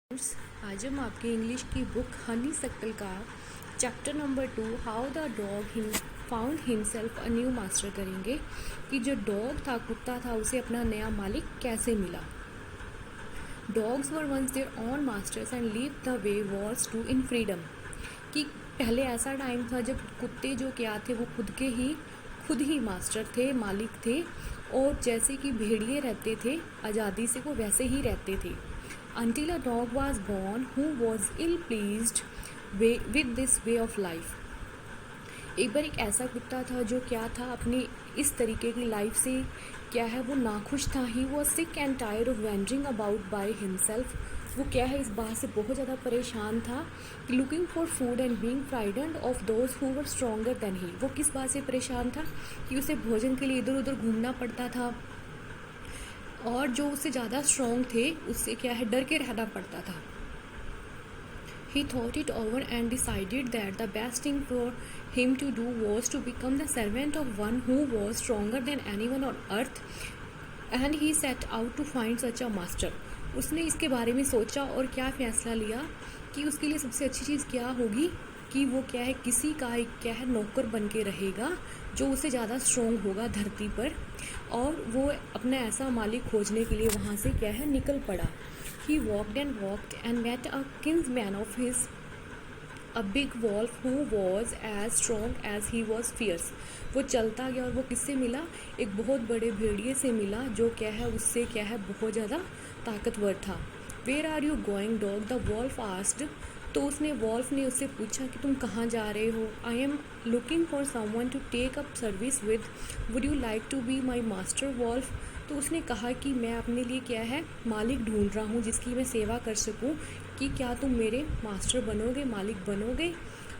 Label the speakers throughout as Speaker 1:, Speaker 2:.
Speaker 1: Friends, आज हम आपकी इंग्लिश की बुक हनी सक्कल का chapter number 2 how the dog found himself a new master करेंगे कि जो डॉग था, कुत्ता था, उसे अपना नया मालिक कैसे मिला। Dogs were once their own masters and leave the way was to in freedom. कि पहले ऐसा टाइम था जब कुत्ते जो क्या थे वो खुद ही मास्टर थे, मालिक थे, और जैसे कि भेड़िए रहते थे आज़ादी से, वो वैसे ही रहते थे। Until a dog was born who was ill pleased with this way of life। एक बार एक ऐसा कुत्ता था जो क्या था, अपनी इस तरीके की लाइफ से क्या है वो नाखुश था। He was sick and tired of wandering about by himself. वो क्या है इस बात से बहुत ज़्यादा परेशान था कि looking for food and being frightened of those who were stronger than he. वो किस बात से परेशान था कि उसे भोजन के लिए इधर उधर घूमना पड़ता था, और जो उससे ज़्यादा स्ट्रॉन्ग थे उससे क्या है डर के रहना पड़ता था। He thought it over and decided that the best thing for him to do was to become the servant of one who was stronger than anyone on earth, and he set out to find such a master। उसने इसके बारे में सोचा और क्या फ़ैसला लिया कि उसके लिए सबसे अच्छी चीज़ क्या होगी कि वो क्या है किसी का एक क्या है नौकर बन के रहेगा जो उससे ज़्यादा स्ट्रॉन्ग होगा धरती पर, और वो अपना ऐसा मालिक खोजने के लिए वहाँ से क्या है निकल पड़ा। He walked and met a kinsman of his, a big wolf who was as strong as he was fierce। वो चलता गया और वो किससे मिला, एक बहुत बड़े भेड़िए से मिला जो क्या है उससे क्या है बहुत ज़्यादा ताकतवर था। Where are you going, dog? The wolf asked। तो वॉल्फ ने उससे पूछा कि तुम कहाँ जा रहे हो। I am looking for someone to take up service with, would you like to be my master, wolf? तो उसने कहा कि मैं अपने लिए क्या है मालिक ढूंढ रहा हूँ जिसकी मैं सेवा कर सकूँ, कि क्या तुम मेरे मास्टर बनोगे, मालिक बनोगे।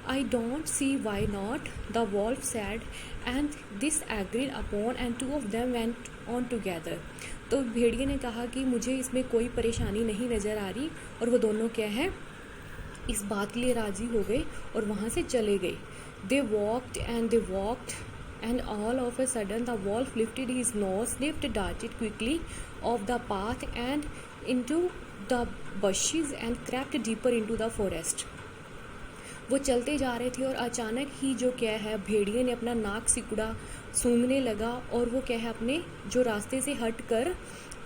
Speaker 1: I don't see why not, the wolf said, and this agreed upon and two of them went on together। तो भेड़िए ने कहा कि मुझे इसमें कोई परेशानी नहीं नज़र आ रही, और वो दोनों क्या है इस बात के लिए राज़ी हो गए और वहाँ से चले गए। They walked and all of a sudden the wolf lifted his nose, sniffed, darted quickly off the path and into the bushes and crept deeper into the forest। वो चलते जा रहे थे और अचानक ही जो क्या है भेड़िए ने अपना नाक सिकुड़ा, सूंघने लगा, और वो क्या है अपने जो रास्ते से हट कर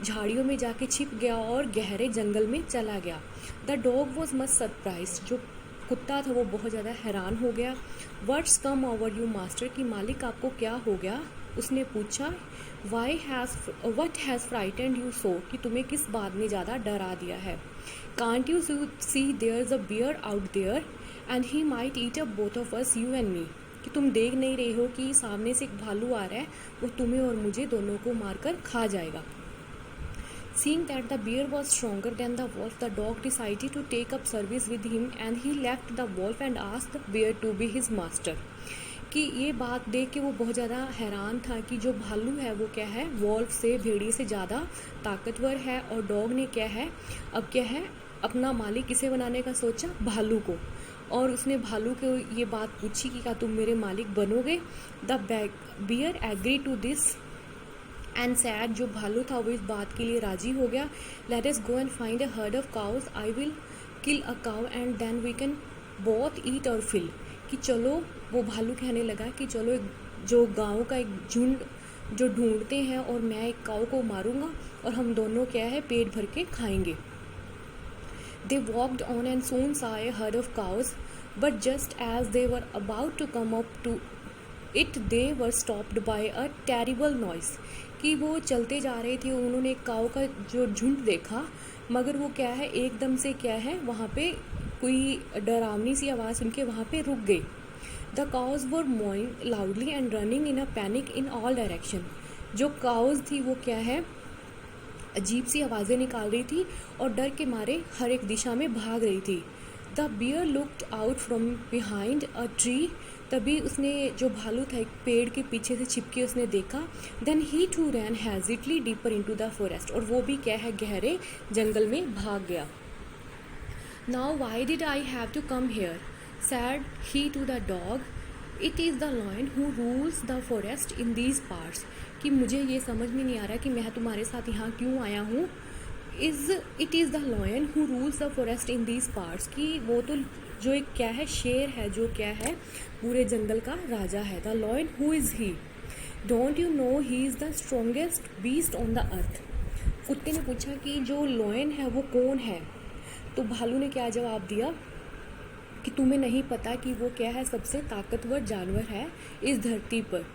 Speaker 1: झाड़ियों में जाके छिप गया और गहरे जंगल में चला गया। The dog was much surprised. जो कुत्ता था वो बहुत ज़्यादा हैरान हो गया। What's come over you master, कि मालिक आपको क्या हो गया। उसने पूछा what has frightened you so, कि तुम्हें किस बात ने ज़्यादा डरा दिया है। Can't you see there is a bear out there and he might eat up both of us, you and me, कि तुम देख नहीं रहे हो कि सामने से एक भालू आ रहा है, वो तुम्हें और मुझे दोनों को मारकर खा जाएगा। Seeing that the bear was stronger than the wolf, the dog decided to take up service with him and he left the wolf and asked the bear to be his master। कि ये बात देख के वो बहुत ज़्यादा हैरान था कि जो भालू है वो क्या है वॉल्फ से, भेड़िए से ज़्यादा ताकतवर है, और डॉग ने क्या है अब क्या है अपना मालिक किसे बनाने का सोचा, भालू को। और उसने भालू को ये बात पूछी कि क्या तुम मेरे मालिक बनोगे। The bear agree to this and said, जो भालू था वो इस बात के लिए राजी हो गया। Let us go and find a herd of cows, I will kill a cow and then we can both eat our fill. कि चलो, वो भालू कहने लगा कि चलो जो गांव का एक झुंड जो ढूंढते हैं और मैं एक काऊ को मारूंगा और हम दोनों क्या है पेट भर के खाएंगे। They walked on and soon saw a herd of cows, but just as they were about to come up to it they were stopped by a terrible noise। कि वो चलते जा रहे थे, उन्होंने एक काऊ का जो झुंड देखा, मगर वो क्या है एकदम से क्या है वहाँ पे कोई डरावनी सी आवाज़ सुन के वहाँ पे रुक गए। The cows were mooing loudly and running in a panic in all direction. जो काउज थी वो क्या है अजीब सी आवाज़ें निकाल रही थी और डर के मारे हर एक दिशा में भाग रही थी। The bear looked out from behind a tree. तभी उसने जो भालू था एक पेड़ के पीछे से छिपके उसने देखा। Then he too ran hastily deeper into the forest, और वो भी क्या है गहरे जंगल में भाग गया। Now why did I have to come here, said he to the dog, it is the lion who rules the forest in these parts. कि मुझे ये समझ में नहीं आ रहा कि मैं तुम्हारे साथ यहाँ क्यों आया हूँ, it is the lion who rules the forest in these parts, कि वो तो जो एक क्या है, शेर है, जो क्या है पूरे जंगल का राजा है। The lion who is he, don't you know he is the strongest beast on the earth. कुत्ते ने पूछा कि जो लॉयन है वो कौन है, तो भालू ने क्या जवाब दिया कि तुम्हें नहीं पता कि वो क्या है, सबसे ताकतवर जानवर है इस धरती पर।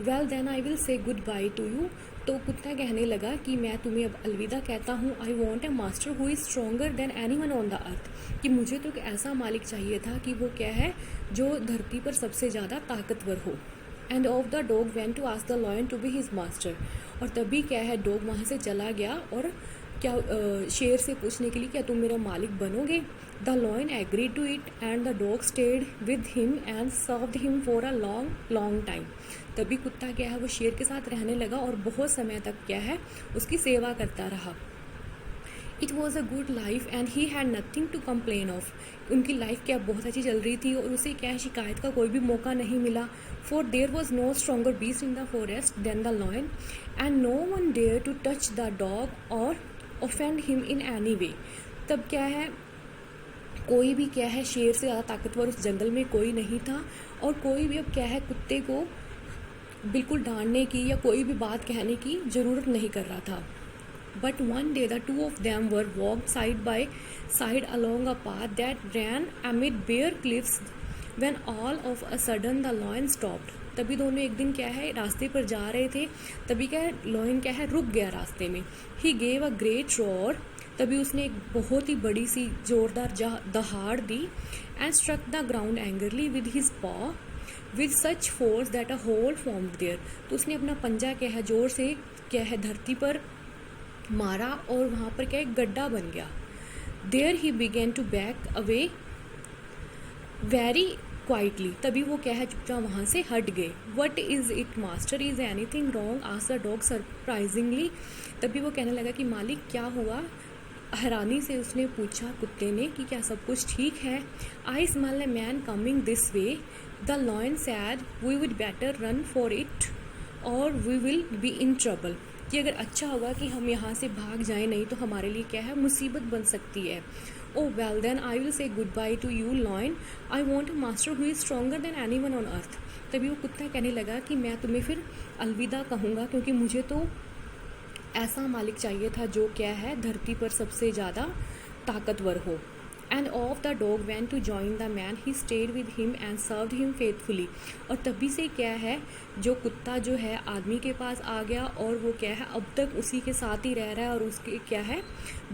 Speaker 1: Well then I will say goodbye to you. तो कुत्ता कहने लगा कि मैं तुम्हें अब अलविदा कहता हूँ। I want A master who is stronger than anyone on the earth, कि मुझे तो एक ऐसा मालिक चाहिए था कि वो क्या है, जो धरती पर सबसे ज़्यादा ताकतवर हो। And off the dog went to ask the lion to be his master. और तभी क्या है, डॉग वहाँ से चला गया और क्या शेर से पूछने के लिए, क्या तुम मेरा मालिक बनोगे। The lion agree to it and the dog stayed with him and served him for a long long time. तभी कुत्ता क्या है, वो शेर के साथ रहने लगा और बहुत समय तक क्या है, उसकी सेवा करता रहा। It was a good life and he had nothing to complain of. उनकी लाइफ क्या बहुत अच्छी चल रही थी और उसे क्या शिकायत का कोई भी मौका नहीं मिला। For there was no stronger beast in the forest than the lion and no one dare to touch the dog or offend him in any way. तब क्या है, कोई भी क्या है, शेर से ज़्यादा ताकतवर उस जंगल में कोई नहीं था और कोई भी अब क्या है, कुत्ते को बिल्कुल डांटने की या कोई भी बात कहने की ज़रूरत नहीं कर रहा था। But one day the two of them were walked side by side along a path that ran amid bare cliffs when all of a sudden the lion stopped. तभी दोनों एक दिन क्या है, रास्ते पर जा रहे थे, तभी क्या है, लॉयन क्या है, रुक गया रास्ते में। He gave a great roar, तभी उसने एक बहुत ही बड़ी सी जोरदार दहाड़ दी and struck the ground angrily with his paw with such force that a hole formed there. तो उसने अपना पंजा क्या है, जोर से क्या है, धरती पर मारा और वहाँ पर क्या एक गड्ढा बन गया। There he began to back away very quietly, तभी वो क्या है, चुपचाप वहाँ से हट गए। What is it master, is anything wrong, asked the dog surprisingly. तभी वो कहने लगा कि मालिक क्या हुआ, हैरानी से उसने पूछा कुत्ते ने कि क्या सब कुछ ठीक है। I smell a man coming this way, the lion said we would better run for it or we will be in trouble, कि अगर अच्छा होगा कि हम यहाँ से भाग जाएं, नहीं तो हमारे लिए क्या है, मुसीबत बन सकती है। Oh well then I will say goodbye to you lion, I want a master who is stronger than anyone on earth. तभी वो कुत्ता कहने लगा कि मैं तुम्हें फिर अलविदा कहूँगा, क्योंकि मुझे तो ऐसा मालिक चाहिए था जो क्या है, धरती पर सबसे ज़्यादा ताकतवर हो। And off the dog went to join the man, he stayed with him and served him faithfully. और तभी से क्या है, जो कुत्ता जो है आदमी के पास आ गया और वो क्या है, अब तक उसी के साथ ही रह रहा है और उसके क्या है,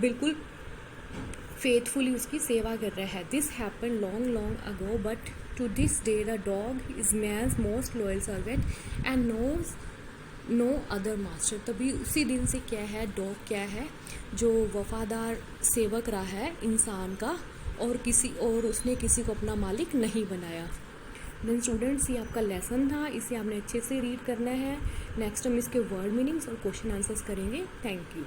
Speaker 1: बिल्कुल फेथफुली उसकी सेवा कर रहा है। This happen long long ago but to this day the dog is man's most loyal servant and knows no other master. तभी उसी दिन से क्या है, डॉग क्या है, जो वफादार सेवक रहा है इंसान का, और उसने किसी को अपना मालिक नहीं बनाया। देन स्टूडेंट्स, ये आपका लेसन था, इसे आपने अच्छे से रीड करना है। नेक्स्ट हम इसके वर्ड मीनिंग्स और क्वेश्चन आंसर्स करेंगे। Thank you.